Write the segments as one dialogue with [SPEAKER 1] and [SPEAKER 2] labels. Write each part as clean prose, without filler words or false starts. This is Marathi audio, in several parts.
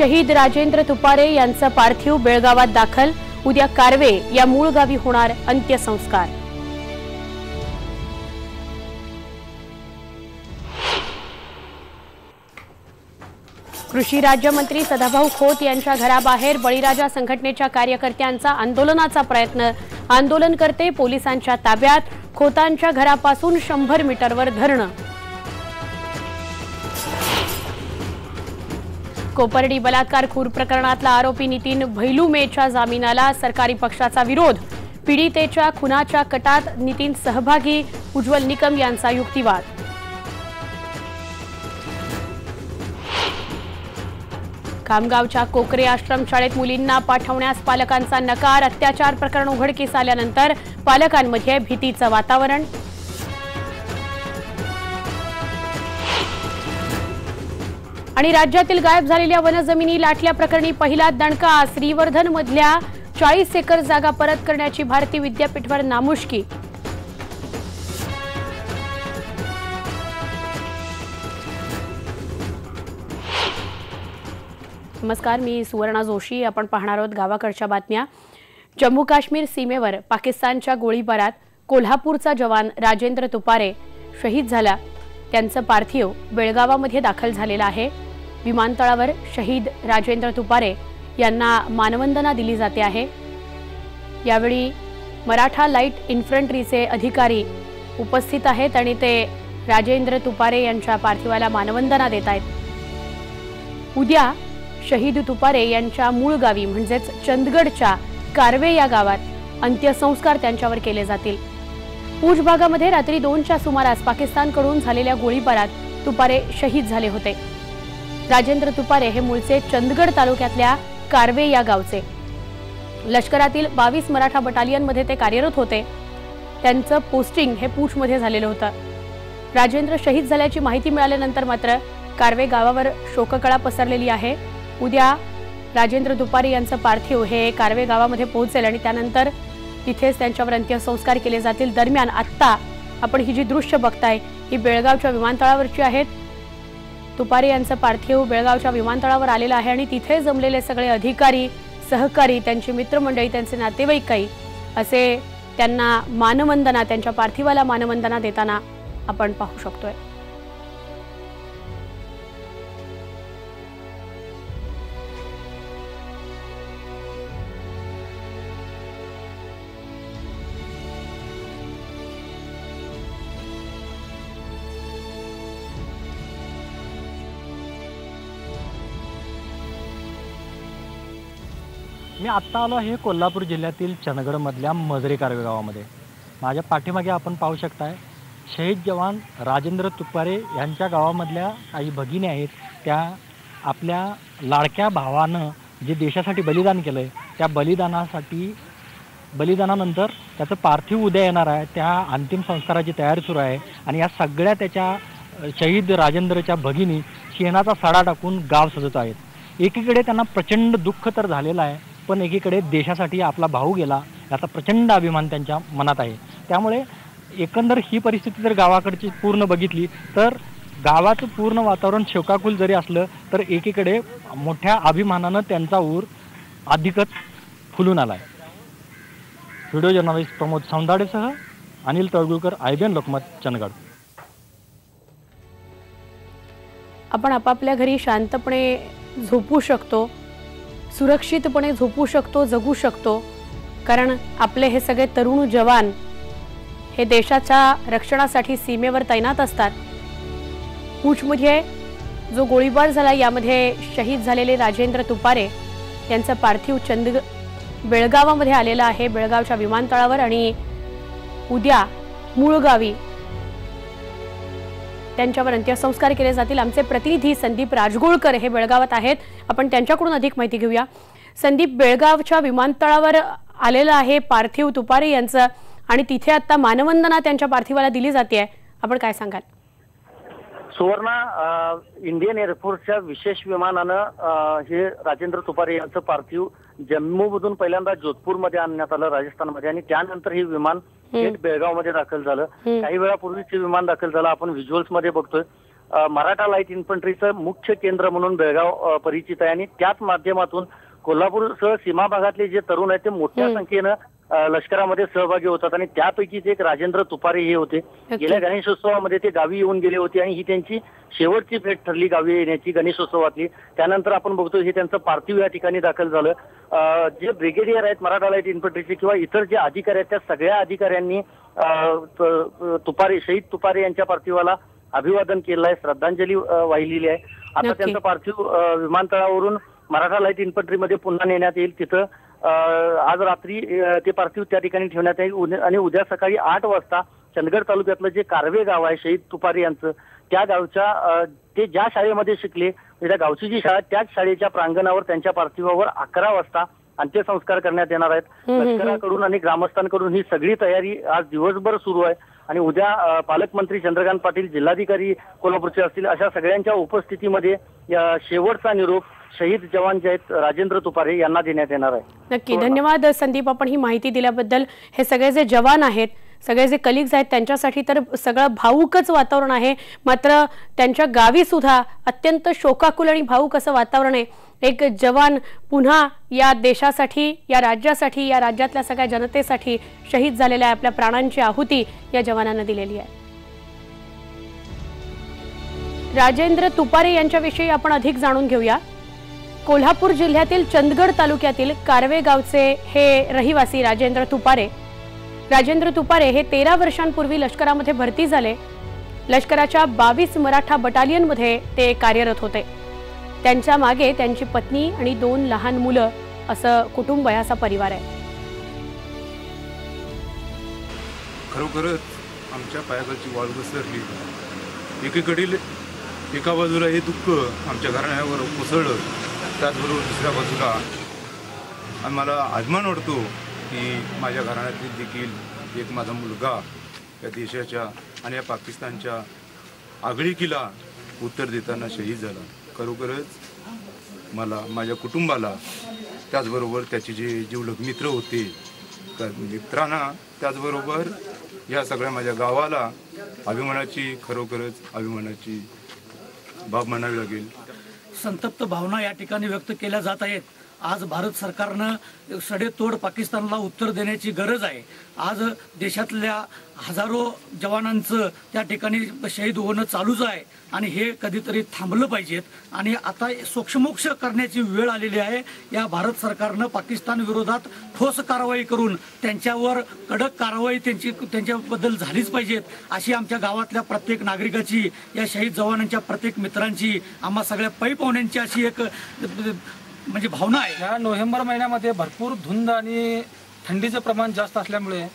[SPEAKER 1] शहीद राजेंद्र तुपारे यांचा पार्थिव बेळगावात दाखल। उद्या कारवे या मूळ गावी होणार अंत्यसंस्कार। कृषी राज्यमंत्री सदाभाऊ खोत यांच्या घराबाहेर बळीराजा संघटनेच्या कार्यकर्त्यांचा आंदोलनाचा प्रयत्न। आंदोलनकर्ते पोलिसांच्या ताब्यात। खोतांच्या घरापासून 100 मीटरवर धरणं। कोपर्डी बलात्कार खून प्रकरणातला आरोपी नितीन भैलुमेच्या जामिनाला सरकारी पक्षाचा विरोध। पीडितेच्या खुनाच्या कटात नितीन सहभागी। उज्ज्वल निकम यांचा युक्तिवाद। खामगावच्या कोकरे आश्रम शाळेत मुलींना पाठवण्यास पालकांचा नकार। अत्याचार प्रकरण उघडकीस आल्यानंतर पालकांमध्ये भीतीचं वातावरण। आणि राज्यातील गायब झालेल्या वनजमिनी लाटल्या प्रकरणी पहिला दणका। श्रीवर्धन मधल्या 40 एकर जागा परत करण्याची भारती विद्यापीठावर नामुष्की। नमस्कार, मी सुवर्णा जोशी। आपण पाहणार आहोत गावाकडच्या बातम्या। जम्मू काश्मीर सीमेवर पाकिस्तानच्या गोळीबारात कोल्हापूरचा जवान राजेंद्र तुपारे शहीद झाला। त्यांचं पार्थिव बेळगावामध्ये दाखल झालेलं आहे। विमानतळावर शहीद राजेंद्र तुपारे यांना मानवंदना दिली जाते आहे। यावेळी मराठा लाईट इन्फंट्रीचे अधिकारी उपस्थित आहेत आणि ते राजेंद्र तुपारे यांच्या पार्थिवाला मानवंदना देत आहेत। उद्या शहीद तुपारे यांच्या मूळ गावी म्हणजेच चंदगडच्या कारवे या गावात अंत्यसंस्कार त्यांच्यावर केले जातील। पूंछ भागामध्ये रात्री 2च्या सुमारास पाकिस्तानकडून झालेल्या गोळीबारात तुपारे शहीद झाले होते। राजेंद्र तुपारे हे मूळचे चंदगड तालुक्यातल्या कारवे या गावचे। लष्करातील 22 मराठा बटालियनमध्ये ते कार्यरत होते। त्यांचं पोस्टिंग हे पूंछमध्ये झालेलं होतं। राजेंद्र शहीद झाल्याची माहिती मिळाल्यानंतर मात्र कारवे गावावर शोककळा पसरलेली आहे। उद्या राजेंद्र तुपारे यांचं पार्थिव हे कारवे गावामध्ये पोहोचेल आणि त्यानंतर तिथेच त्यांच्यावर अंत्यसंस्कार केले जातील। दरम्यान आता आपण ही जी दृश्य बघताय ही बेळगावच्या विमानतळावरची आहेत। तुपारे यांचं पार्थिव बेळगावच्या विमानतळावर आलेलं आहे आणि तिथे जमलेले सगळे अधिकारी, सहकारी, त्यांची मित्रमंडळी, त्यांचे नातेवाईक काही असे त्यांना मानवंदना, त्यांच्या पार्थिवाला मानवंदना देताना आपण पाहू शकतोय।
[SPEAKER 2] मी आत्ता आलो आहे कोल्हापूर जिल्ह्यातील चंदगडमधल्या मजरे कारवे गावामध्ये। माझ्या पाठीमागे आपण पाहू शकताय शहीद जवान राजेंद्र तुपारे यांच्या गावामधल्या काही भगिनी आहेत। त्या आपल्या लाडक्या भावानं जे देशासाठी बलिदान केलंय त्या बलिदानानंतर त्याचं पार्थिव उद्या येणार आहे। त्या अंतिम संस्काराची तयारी सुरू आहे आणि या सगळ्या त्याच्या शहीद राजेंद्रच्या भगिनी शेणाचा सडा टाकून गाव सजत आहेत। एकीकडे त्यांना प्रचंड दुःख तर झालेलं आहे, पण एकीकडे देशासाठी आपला भाऊ गेला याचा प्रचंड अभिमान त्यांच्या मनात आहे। त्यामुळे एकंदर ही परिस्थिती जर गावाकडची पूर्ण बघितली तर गावाचं पूर्ण वातावरण शोकाकुल जरी असलं तर एकीकडे मोठ्या अभिमानानं त्यांचा ऊर अधिकच फुलून आलाय। व्हिडिओ जर्नलिस्ट प्रमोद सौंदाडेसह अनिल तळगुळकर, IBN लोकमत, चंदगड।
[SPEAKER 1] आपण आपापल्या घरी शांतपणे झोपू शकतो, सुरक्षितपणे झोपू शकतो, जगू शकतो, कारण आपले हे सगळे तरुण जवान हे देशाच्या रक्षणासाठी सीमेवर तैनात असतात। पूंछमध्ये जो गोळीबार झाला यामध्ये शहीद झालेले राजेंद्र तुपारे यांचं पार्थिव बेळगावामध्ये आलेलं आहे, बेळगावच्या विमानतळावर, आणि उद्या मूळ गावी त्यांच्यावर अंत्यसंस्कार केले जातील। आमचे प्रतिनिधी संदीप राजगोळकर हे बेळगावात आहेत, आपण त्यांच्याकडून अधिक माहिती घेऊया। संदीप, बेळगावच्या विमानतळावर आलेलं आहे पार्थिव तुपारे यांचं आणि तिथे आता मानवंदना त्यांच्या पार्थिवाला दिली जाते, आपण काय सांगाल?
[SPEAKER 3] सुवर्णा, इंडियन एअरफोर्सच्या विशेष विमानानं हे राजेंद्र तुपारे यांचं पार्थिव जम्मूमधून पहिल्यांदा जोधपूरमध्ये आणण्यात आलं, राजस्थानमध्ये, आणि त्यानंतर हे विमान थेट बेळगावमध्ये दाखल झालं। काही वेळापूर्वीच हे विमान दाखल झालं, आपण व्हिज्युअल्स मध्ये बघतोय। मराठा लाईट इन्फंट्रीचं मुख्य केंद्र म्हणून बेळगाव परिचित आहे आणि त्याच माध्यमातून कोल्हापूरसह सीमा भागातले जे तरुण आहेत ते मोठ्या संख्येनं लष्करामध्ये सहभागी होतात आणि त्यापैकीच एक राजेंद्र तुपारे हे होते. गेल्या गणेशोत्सवामध्ये ते गावी येऊन गेले होते आणि ही त्यांची शेवटची भेट ठरली गावी येण्याची गणेशोत्सवातली. त्यानंतर आपण बघतो हे त्यांचं पार्थिव या ठिकाणी दाखल झालं. जे ब्रिगेडियर आहेत मराठा लाईट इन्फंट्रीचे किंवा इतर जे अधिकारी आहेत त्या सगळ्या अधिकाऱ्यांनी शहीद तुपारे यांच्या पार्थिवाला अभिवादन केलं आहे, श्रद्धांजली वाहिलेली आहे. आता त्यांचं पार्थिव विमानतळावरून मराठा लाईट इन्फंट्रीमध्ये पुन्हा नेण्यात येईल. तिथं आज रात्री ते पार्थिव त्या ठिकाणी ठेवण्यात येईल आणि उद्या सकाळी 8 वाजता चंदगड तालुक्यातलं जे कारवे गाव आहे शहीद तुपारे यांचं, त्या गावच्या ते ज्या शाळेमध्ये शिकले त्या गावची जी शाळा त्याच शाळेच्या प्रांगणावर त्यांच्या पार्थिवावर 11 वाजता अंत्यसंस्कार करण्यात येणार आहेत. लष्कराकडून आणि ग्रामस्थांकडून ही सगळी तयारी आज दिवसभर सुरू आहे आणि उद्या पालकमंत्री चंद्रकांत पाटील, जिल्हाधिकारी कोल्हापूरचे असतील, अशा सगळ्यांच्या उपस्थितीमध्ये शेवटचा निरोप शहीद जवान जे आहेत राजेंद्र तुपारे यांना देण्यात येणार आहे.
[SPEAKER 1] नक्की, धन्यवाद संदीप, आपण ही माहिती दिल्याबद्दल. हे सगळे जे जवान आहेत, सगळे जे कलिग्स आहेत त्यांच्यासाठी तर सगळं भावुकच वातावरण आहे. मात्र त्यांच्या गावी सुद्धा अत्यंत शोकाकुल आणि भावुक असं वातावरण आहे. एक जवान पुन्हा या देशासाठी, या राज्यासाठी, या राज्यातल्या सगळ्या जनतेसाठी शहीद झालेल्या आहे. आपल्या प्राणांची आहुती या जवानांना दिलेली आहे. राजेंद्र तुपारे यांच्याविषयी आपण अधिक जाणून घेऊया. कोल्हापूर जिल्ह्यातील चंदगड तालुक्यातील कारवे गावचे हे रहिवासी राजेंद्र तुपारे. राजेंद्र तुपारे हे 13 वर्षांपूर्वी लष्करामध्ये भरती झाले. लष्कराच्या 22 मराठा बटालियनमध्ये ते कार्यरत होते. त्यांच्या मागे त्यांची पत्नी आणि 2 लहान मुलं असं कुटुंब आहे, असा परिवार आहे.
[SPEAKER 4] खरोखरच आमच्या पायाखालची वाळ घसरली. एकीकडील एका बाजूला हे दुःख आमच्या घराण्यावर कोसळलं, त्याचबरोबर दुसऱ्या बाजूला आम्हाला अभिमान वाटतो की माझ्या घराण्यातील देखील एक माझा मुलगा या देशाच्या आणि या पाकिस्तानच्या आगळीकीला उत्तर देताना शहीद झाला. खरोखरच मला, माझ्या कुटुंबाला, त्याचबरोबर त्याचे जे जीवलग मित्र होते त्या मित्रांना, त्याचबरोबर या सगळ्या माझ्या गावाला अभिमानाची, खरोखरच अभिमानाची बाब म्हणावी लागेल.
[SPEAKER 5] संतप्त भावना या ठिकाणी व्यक्त केल्या जात आहेत. आज भारत सरकारनं सडेतोड पाकिस्तानला उत्तर देण्याची गरज आहे. आज देशातल्या हजारो जवानांचं त्या ठिकाणी शहीद होणं चालूच आहे आणि हे कधीतरी थांबलं पाहिजेत. आणि आता सोक्षमोक्ष करण्याची वेळ आलेली आहे. या भारत सरकारनं पाकिस्तान विरोधात ठोस कारवाई करून त्यांच्यावर कडक कारवाई त्यांच्याबद्दल झालीच पाहिजेत, अशी आमच्या गावातल्या प्रत्येक नागरिकाची, या शहीद जवानांच्या प्रत्येक मित्रांची, आम्हा सगळ्या पै पाहुण्यांची अशी एक म्हणजे भावना आहे.
[SPEAKER 6] या नोव्हेंबर महिन्यामध्ये भरपूर धुंद आणि थंडीचं प्रमाण जास्त असल्यामुळे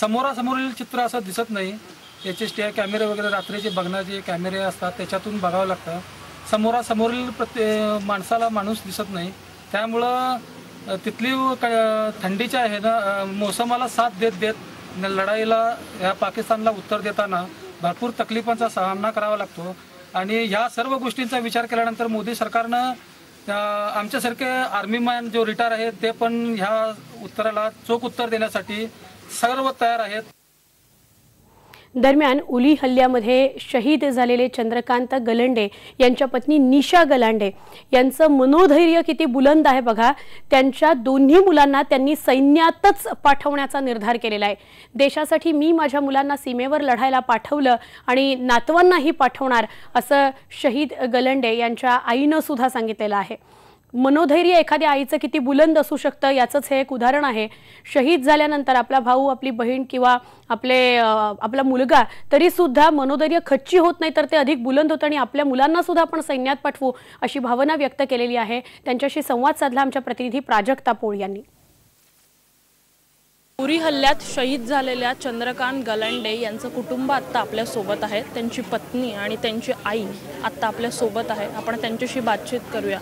[SPEAKER 6] समोरासमोरील चित्र असं दिसत नाही. त्याचे कॅमेरे वगैरे रात्रीचे बघण्याचे कॅमेरे असतात, त्याच्यातून बघावं लागतं. समोरासमोरील माणसाला माणूस दिसत नाही. त्यामुळं तिथली थंडीच्या आहे ना मोसमाला साथ देत देत लढाईला ह्या पाकिस्तानला उत्तर देताना भरपूर तकलीफांचा सामना करावा लागतो. आणि ह्या सर्व गोष्टींचा विचार केल्यानंतर मोदी सरकारनं आमच्यासारखे आर्मीमॅन जो रिटायर आहेत ते पण ह्या उत्तराला चोख उत्तर देण्यासाठी सर्व तयार आहेत.
[SPEAKER 1] दरम्यान उली हल्ल्यामध्ये शहीद झालेले चंद्रकांत गलंडे यांच्या पत्नी निशा गलांडे यांचं मनोधैर्य किती बुलंद आहे बघा. त्यांच्या दोन्ही मुलांना त्यांनी सैन्यातच पाठवण्याचा निर्धार केलेला आहे. देशासाठी मी माझ्या मुलांना सीमेवर लढायला पाठवलं आणि नातवांनाही पाठवणार, असं शहीद गलंडे यांच्या आईनं सुद्धा सांगितलेलं आहे. मनोधैर्य एखाद्या आईचं किती बुलंद असू शकतं याचंच हे एक उदाहरण आहे. शहीद झाल्यानंतर आपला भाऊ, आपली बहीण किंवा आपला मुलगा तरी सुद्धा मनोधैर्य खच्ची होत नाही, तर ते अधिक बुलंद होतं आणि आपल्या मुलांना सुद्धा आपण सैन्यात पाठवू अशी भावना व्यक्त केलेली आहे. त्यांच्याशी संवाद साधला आमच्या प्रतिनिधी प्राजक्ता पोळ यांनी.
[SPEAKER 7] उरी हल्ल्यात शहीद झालेल्या चंद्रकांत गलांडे यांचं कुटुंब आत्ता आपल्या सोबत आहे. त्यांची पत्नी आणि त्यांची आई आत्ता आपल्या सोबत आहे. आपण त्यांच्याशी बातचीत करूया.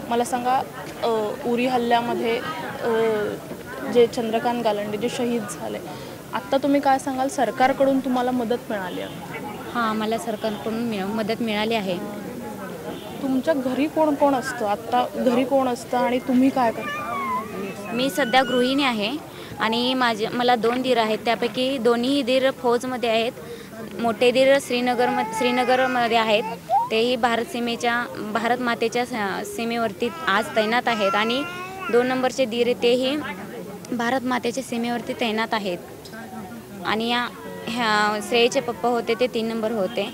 [SPEAKER 7] मला सांगा, उरी हल्ल्यामध्ये जे चंद्रकांत गलांडे जे शहीद झाले, आत्ता तुम्ही काय सांगाल, सरकारकडून तुम्हाला मदत मिळाली आहे?
[SPEAKER 8] हां, मला सरकारकडून मदत मिळाली आहे.
[SPEAKER 7] तुमच्या घरी कोण कोण असतं आत्ता? घरी कोण असतं आणि तुम्ही काय करता?
[SPEAKER 8] मी सध्या गृहिणी आहे आणि मला 2 दीर आहेत. त्यापैकी दोन्ही दीर फौजमध्ये आहेत. मोठे दीर श्रीनगरमध्ये आहेत. तेही भारत मातेच्या सीमेवरती आज तैनात आहेत आणि 2 नंबरचे दीर तेही भारत मातेच्या सीमेवरती तैनात आहेत. आणि ह्या श्रेयचे पप्पा होते ते 3 नंबर होते.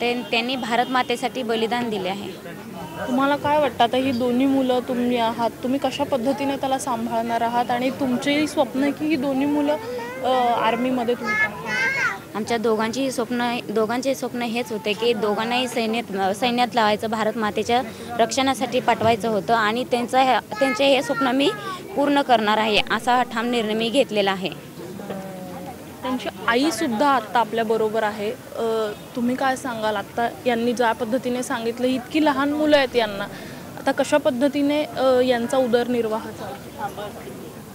[SPEAKER 8] त्यांनी भारत मातेसाठी बलिदान दिले आहे.
[SPEAKER 7] तुम्हाला काय वाटतं आता ही दोन्ही मुलं तुम्ही आहात, तुम्ही कशा पद्धतीने त्याला सांभाळणार आहात आणि तुमचेही स्वप्न आहे की ही दोन्ही मुलं आर्मीमध्ये तुम्ही?
[SPEAKER 8] आमच्या दोघांचे स्वप्न हेच होते की दोघांनाही सैन्यात लावायचं, भारत मातेच्या रक्षणासाठी पाठवायचं होतं आणि त्यांचे हे स्वप्न मी पूर्ण करणार आहे असा ठाम निर्णय मी घेतलेला आहे.
[SPEAKER 7] त्यांची आईसुद्धा आत्ता आपल्याबरोबर आहे. तुम्ही काय सांगाल? आत्ता यांनी ज्या पद्धतीने सांगितलं इतकी लहान मुलं आहेत यांना, आता कशा पद्धतीने यांचा उदरनिर्वाह चालतो?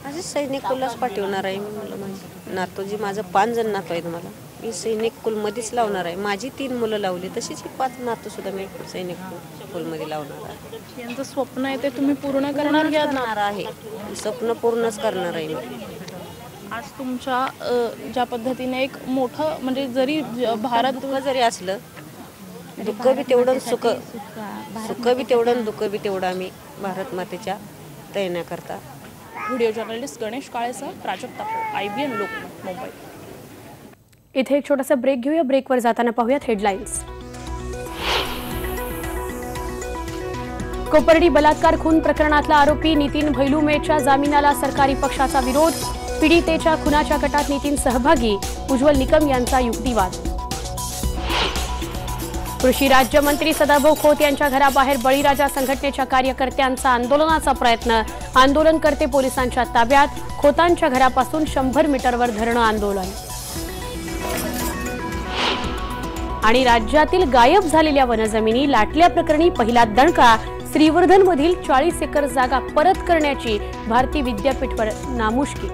[SPEAKER 9] माझे सैनिक कुलच पाठवणार आहे मी. मुलं माझी नातोजी माझं 5 जण नातू आहेत. मला मी सैनिक कुलमध्येच लावणार आहे. माझी 3 मुलं लावली, तशीच ही 5 नातूसुद्धा मी सैनिक कुलमध्ये लावणार आहे.
[SPEAKER 7] यांचं स्वप्न आहे ते तुम्ही पूर्ण करणार
[SPEAKER 9] आहे. स्वप्न पूर्णच करणार आहे मी.
[SPEAKER 7] आज तुमच्या ज्या पद्धतीने एक मोठं म्हणजे जरी भारत
[SPEAKER 9] जरी असलं, दुःख बी तेवढं सुख बी तेवढं दुःख बी तेवढं आम्ही भारत मातेच्या तैनाकरता.
[SPEAKER 7] व्हिडिओ जर्नलिस्ट गणेश काळेसह प्राजक्ता IBN लोकमत मुंबई.
[SPEAKER 1] इथे एक छोटासा ब्रेक घेऊया. ब्रेकवर जाताना पाहूयात हेडलाईन्स. कोपर्डी बलात्कार खून प्रकरणातला आरोपी नितीन भैलुमेच्या जामिनाला सरकारी पक्षाचा विरोध. पीडितेच्या खुनाच्या कटात नितीन सहभागी, उज्ज्वल निकम यांचा युक्तिवाद. कृषी राज्यमंत्री सदाभाऊ खोत यांच्या घराबाहेर बळीराजा संघटनेच्या कार्यकर्त्यांचा आंदोलनाचा प्रयत्न. आंदोलनकर्ते पोलिसांच्या ताब्यात. खोतांच्या घरापासून 100 मीटरवर धरणं आंदोलन. आणि राज्यातील गायब झालेल्या वनजमिनी लाटल्या प्रकरणी पहिला दणका. श्रीवर्धनमधील 40 एकर जागा परत करण्याची भारती विद्यापीठवर नामुष्की.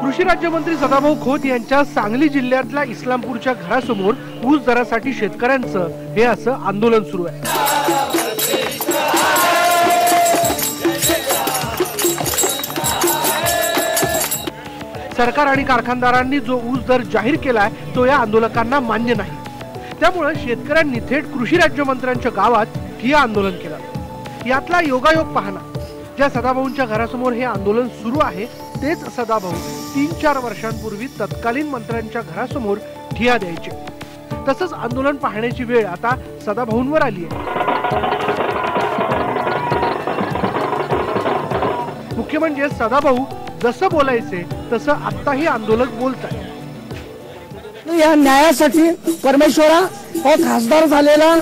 [SPEAKER 10] कृषी राज्यमंत्री सदाभाऊ खोत यांच्या सांगली जिल्ह्यातल्या इस्लामपूरच्या घरासमोर ऊस दरासाठी शेतकऱ्यांचं हे असं आंदोलन सुरू आहे. सरकार आणि कारखानदारांनी जो ऊस दर जाहीर केलाय तो या आंदोलकांना मान्य नाही. त्यामुळे शेतकऱ्यांनी थेट कृषी राज्यमंत्र्यांच्या गावात ठिय्या आंदोलन केलं. यातला योगायोग पाहना. ज्या सदाभाऊंच्या घरासमोर हे आंदोलन सुरू आहे तेच सदाभाऊ 3-4 वर्षांपूर्वी तत्कालीन मंत्र्यांच्या घरासमोर ठिय्या द्यायचे. तसंच आंदोलन पाहण्याची वेळ आता सदाभाऊंवर आली आहे. मुख्य म्हणजे सदाभाऊ जसं बोलायचे तसं आत्ताही आंदोलक बोलताय.
[SPEAKER 11] या न्यायासाठी परमेश्वरा हो खासदार झालेला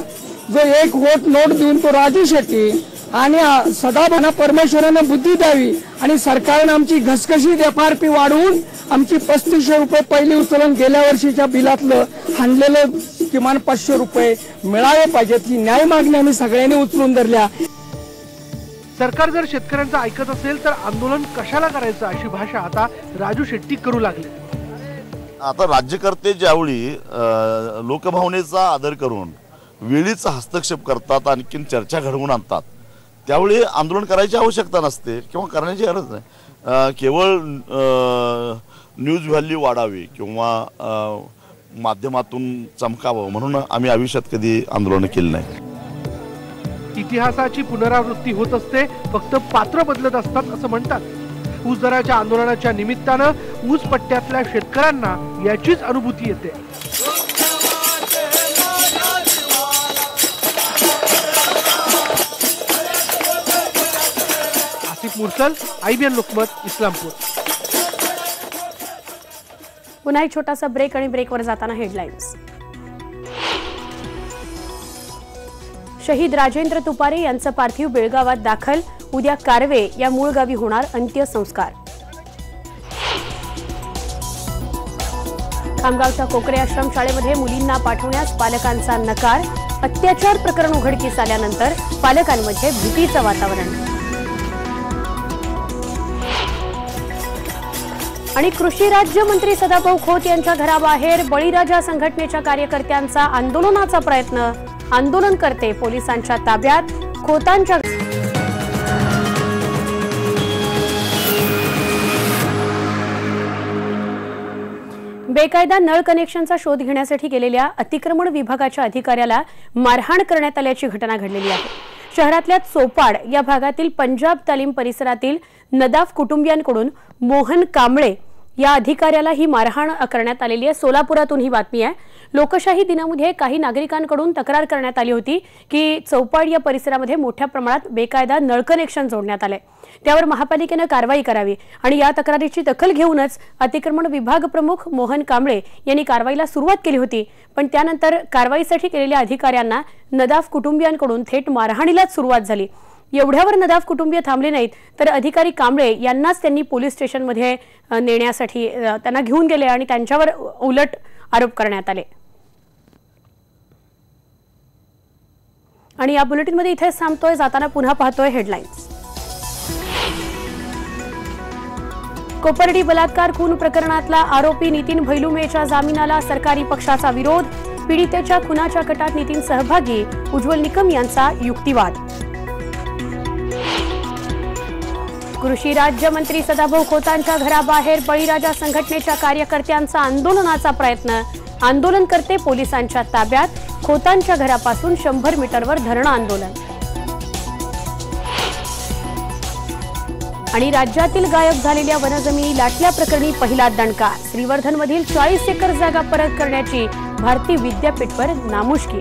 [SPEAKER 11] जो 1 वोट नोट देऊन तो राजू शेट्टी आणि सदाभाऊंना परमेश्वरानं बुद्धी द्यावी आणि सरकारनं आमची घसघशीत FRP वाढवून आमची 3500 रुपये पहिली उचलून गेल्या वर्षीच्या बिलातलं हाणलेलं किमान 500 रुपये मिळाले पाहिजेत. ही न्याय मागणी आम्ही सगळ्यांनी उचलून धरल्या.
[SPEAKER 10] सरकार जर शेतकऱ्यांचं ऐकत असेल तर आंदोलन कशाला करायचं अशी भाषा आता राजू शेट्टी करू लागले.
[SPEAKER 12] आता राज्यकर्ते ज्यावेळी लोकभावनेचा आदर करून वेळीच हस्तक्षेप करतात, आणखीन चर्चा घडवून आणतात, त्यावेळी आंदोलन करायची आवश्यकता नसते किंवा करण्याची गरज नाही. केवळ न्यूज व्हॅल्यू वाढावी किंवा माध्यमातून चमकावं म्हणून आम्ही आयुष्यात कधी आंदोलन केलं नाही.
[SPEAKER 10] इतिहासाची पुनरावृत्ती होत असते, फक्त पात्र बदलत असतात असं म्हणतात. ऊस दराच्या आंदोलनाच्या निमित्तानं ऊस पट्ट्यातल्या शेतकऱ्यांना याचीच अनुभूती येते. आसिफ मुरसल, IBN लोकमत, इस्लामपूर.
[SPEAKER 1] पुन्हा एक छोटासा ब्रेक आणि ब्रेकवर जाताना हेडलाईन्स. शहीद राजेंद्र तुपारे यांचं पार्थिव बेळगावात दाखल. उद्या कारवे या मूळ गावी होणार अंत्यसंस्कार. खामगावच्या कोकरे आश्रम शाळेमध्ये मुलींना पाठवण्यास पालकांचा नकार. अत्याचार प्रकरण उघडकीस आल्यानंतर पालकांमध्ये भीतीचं वातावरण. आणि कृषी राज्यमंत्री सदाभाऊ खोत यांच्या घराबाहेर बळीराजा संघटनेच्या कार्यकर्त्यांचा आंदोलनाचा प्रयत्न. आंदोलनकर्ते पोलिसांच्या ताब्यात. खोतांच्या बेकायदा नळ कनेक्शनचा शोध घेण्यासाठी गेलेल्या अतिक्रमण विभागाच्या अधिकाऱ्याला मारहाण करण्यात आल्याची घटना घडलेली आहे. शहरातल्या चोपाड या भागातील पंजाब तालीम परिसरातील नदाफ कुटुंबियांकडून मोहन कांबळे या अधिकाऱ्याला ही मारहाण करण्यात आलेली आहे. सोलापुरातून ही बातमी आहे. लोकशाही दिनामध्ये काही नागरिकांकडून तक्रार करण्यात आली होती की चौपाड या परिसरामध्ये मोठ्या प्रमाणात बेकायदा नळ कनेक्शन जोडण्यात आले. त्यावर महापालिकेनं कारवाई करावी आणि या तक्रारीची दखल घेऊनच अतिक्रमण विभाग प्रमुख मोहन कांबळे यांनी कारवाईला सुरुवात केली होती. पण त्यानंतर कारवाईसाठी गेलेल्या अधिकाऱ्यांना नदाफ कुटुंबियांकडून थेट मारहाणीलाच सुरुवात झाली. एवढ्यावर नदाफ कुटुंबीय थांबले नाहीत तर अधिकारी कांबळे यांनाच त्यांनी पोलीस स्टेशनमध्ये नेण्यासाठी त्यांना घेऊन गेले आणि त्यांच्यावर उलट आरोप करण्यात आले. आणि या बुलेटिनमध्ये इथेच थांबतोय. जाताना पुन्हा पाहतोय हेडलाईन्स. कोपर्डी बलात्कार खून प्रकरणातला आरोपी नितीन भैलुमेच्या जामिनाला सरकारी पक्षाचा विरोध. पीडितेच्या खुनाच्या कटात नितीन सहभागी. उज्ज्वल निकम यांचा युक्तिवाद. कृषी राज्यमंत्री सदाभाऊ खोतांच्या घराबाहेर बळीराजा संघटनेच्या कार्यकर्त्यांचा आंदोलनाचा प्रयत्न. आंदोलनकर्ते पोलिसांच्या ताब्यात. खोतांच्या घरापासून 100 मीटरवर धरणं आंदोलन. आणि राज्यातील गायब झालेल्या वनजमिनी लाटल्या प्रकरणी पहिला दणका. श्रीवर्धनमधील 40 एकर जागा परत करण्याची भारती विद्यापीठवर नामुष्की.